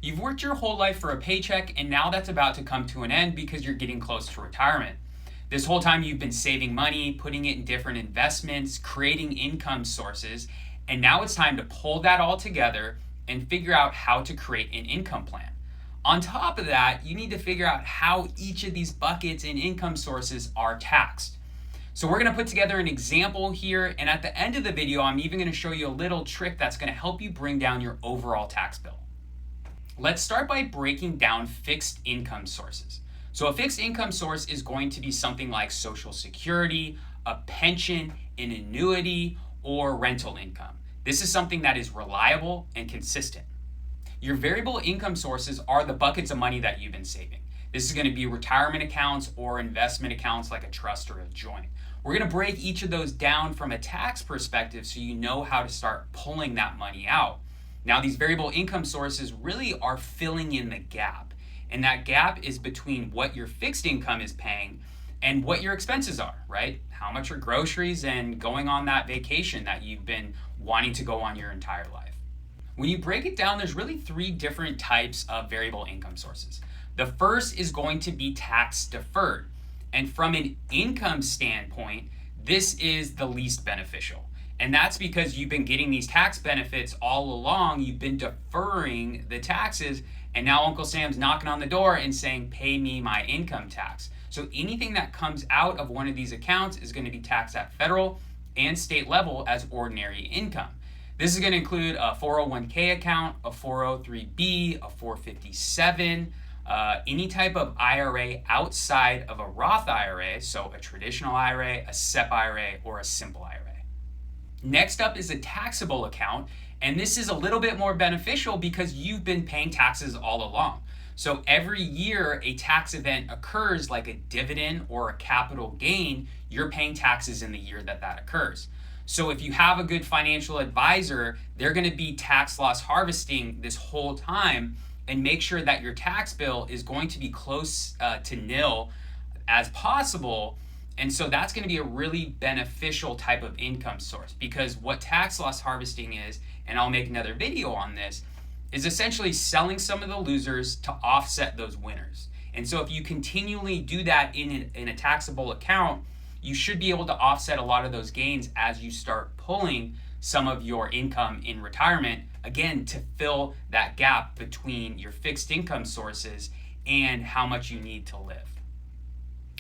You've worked your whole life for a paycheck, and now that's about to come to an end because you're getting close to retirement. This whole time you've been saving money, putting it in different investments, creating income sources, and now it's time to pull that all together and figure out how to create an income plan. On top of that, you need to figure out how each of these buckets and income sources are taxed. So we're going to put together an example here, and at the end of the video, I'm even going to show you a little trick that's going to help you bring down your overall tax bill. Let's start by breaking down fixed income sources. So a fixed income source is going to be something like Social Security, a pension, an annuity, or rental income. This is something that is reliable and consistent. Your variable income sources are the buckets of money that you've been saving. This is going to be retirement accounts or investment accounts like a trust or a joint. We're going to break each of those down from a tax perspective so you know how to start pulling that money out. Now, these variable income sources really are filling in the gap. And that gap is between what your fixed income is paying and what your expenses are, right? How much are groceries and going on that vacation that you've been wanting to go on your entire life. When you break it down, there's really three different types of variable income sources. The first is going to be tax deferred. And from an income standpoint, this is the least beneficial. And that's because you've been getting these tax benefits all along. You've been deferring the taxes, and now Uncle Sam's knocking on the door and saying, pay me my income tax. So anything that comes out of one of these accounts is going to be taxed at federal and state level as ordinary income. This is going to include a 401k account, a 403b, a 457, any type of IRA outside of a Roth IRA, so a traditional IRA, a SEP IRA, or a simple IRA. Next up is a taxable account, and this is a little bit more beneficial because you've been paying taxes all along. So every year a tax event occurs, like a dividend or a capital gain, you're paying taxes in the year that occurs. So if you have a good financial advisor, they're going to be tax loss harvesting this whole time and make sure that your tax bill is going to be close to nil as possible. And so that's going to be a really beneficial type of income source, because what tax loss harvesting is, and I'll make another video on this, is essentially selling some of the losers to offset those winners. And so if you continually do that in a taxable account, you should be able to offset a lot of those gains as you start pulling some of your income in retirement, again, to fill that gap between your fixed income sources and how much you need to live.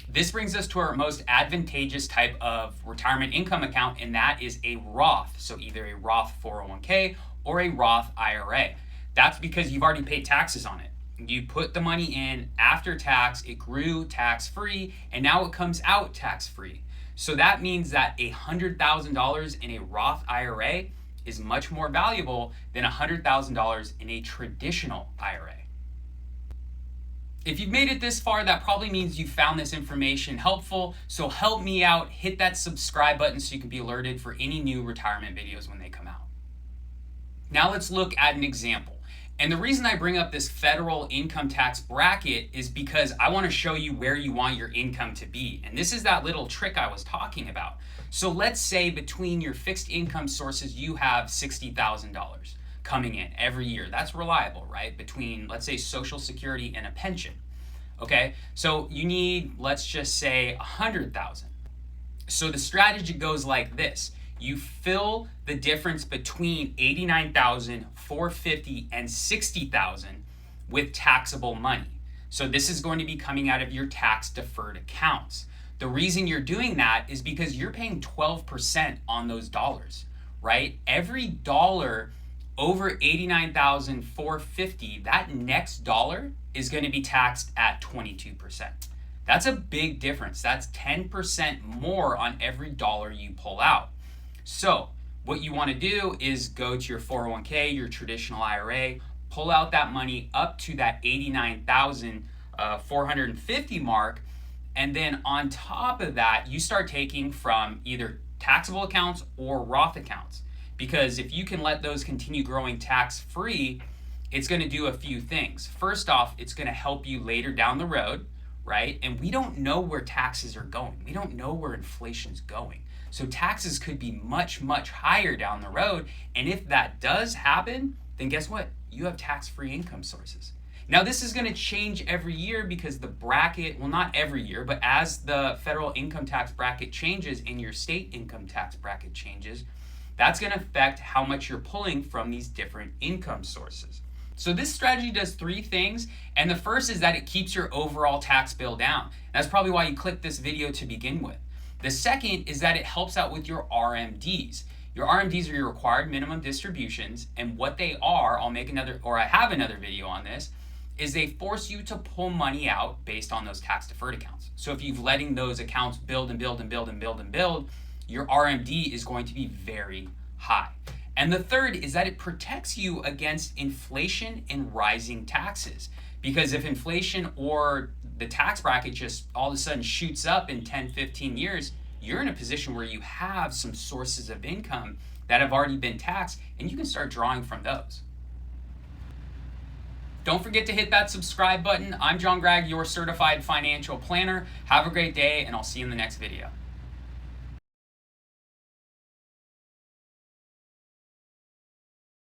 This brings us to our most advantageous type of retirement income account, and that is a Roth. So either a Roth 401k or a Roth IRA. That's because you've already paid taxes on it. You put the money in after tax, it grew tax-free, and now it comes out tax-free. So that means that $100,000 in a Roth IRA is much more valuable than $100,000 in a traditional IRA. If you've made it this far, that probably means you found this information helpful. So help me out, hit that subscribe button so you can be alerted for any new retirement videos when they come out. Now let's look at an example. And the reason I bring up this federal income tax bracket is because I want to show you where you want your income to be. And this is that little trick I was talking about. So let's say between your fixed income sources, you have $60,000 coming in every year. That's reliable, right? Between, let's say, Social Security and a pension. Okay, so you need, let's just say, $100,000. So the strategy goes like this. You fill the difference between $89,450 and $60,000 with taxable money. So this is going to be coming out of your tax deferred accounts. The reason you're doing that is because you're paying 12% on those dollars, right? Every dollar over $89,450, that next dollar is going to be taxed at 22%. That's a big difference. That's 10% more on every dollar you pull out. So what you want to do is go to your 401k, your traditional IRA, pull out that money up to that $89,450 mark, and then on top of that, you start taking from either taxable accounts or Roth accounts. Because if you can let those continue growing tax-free, it's going to do a few things. First off, it's going to help you later down the road, right? And we don't know where taxes are going. We don't know where inflation's going. So taxes could be much, much higher down the road. And if that does happen, then guess what? you have tax-free income sources. Now, this is going to change every year because the bracket, well, not every year, but as the federal income tax bracket changes and your state income tax bracket changes, that's going to affect how much you're pulling from these different income sources. So this strategy does three things, and the first is that it keeps your overall tax bill down. That's probably why you clicked this video to begin with. The second is that it helps out with your RMDs. Your RMDs are your required minimum distributions, and what they are, I have another video on this, is they force you to pull money out based on those tax deferred accounts. So if you've letting those accounts build and build and build and build and build, your RMD is going to be very high. And the third is that it protects you against inflation and rising taxes. Because if inflation or the tax bracket just all of a sudden shoots up in 10, 15 years, you're in a position where you have some sources of income that have already been taxed, and you can start drawing from those. Don't forget to hit that subscribe button. I'm Gragg, your certified financial planner. Have a great day, and I'll see you in the next video.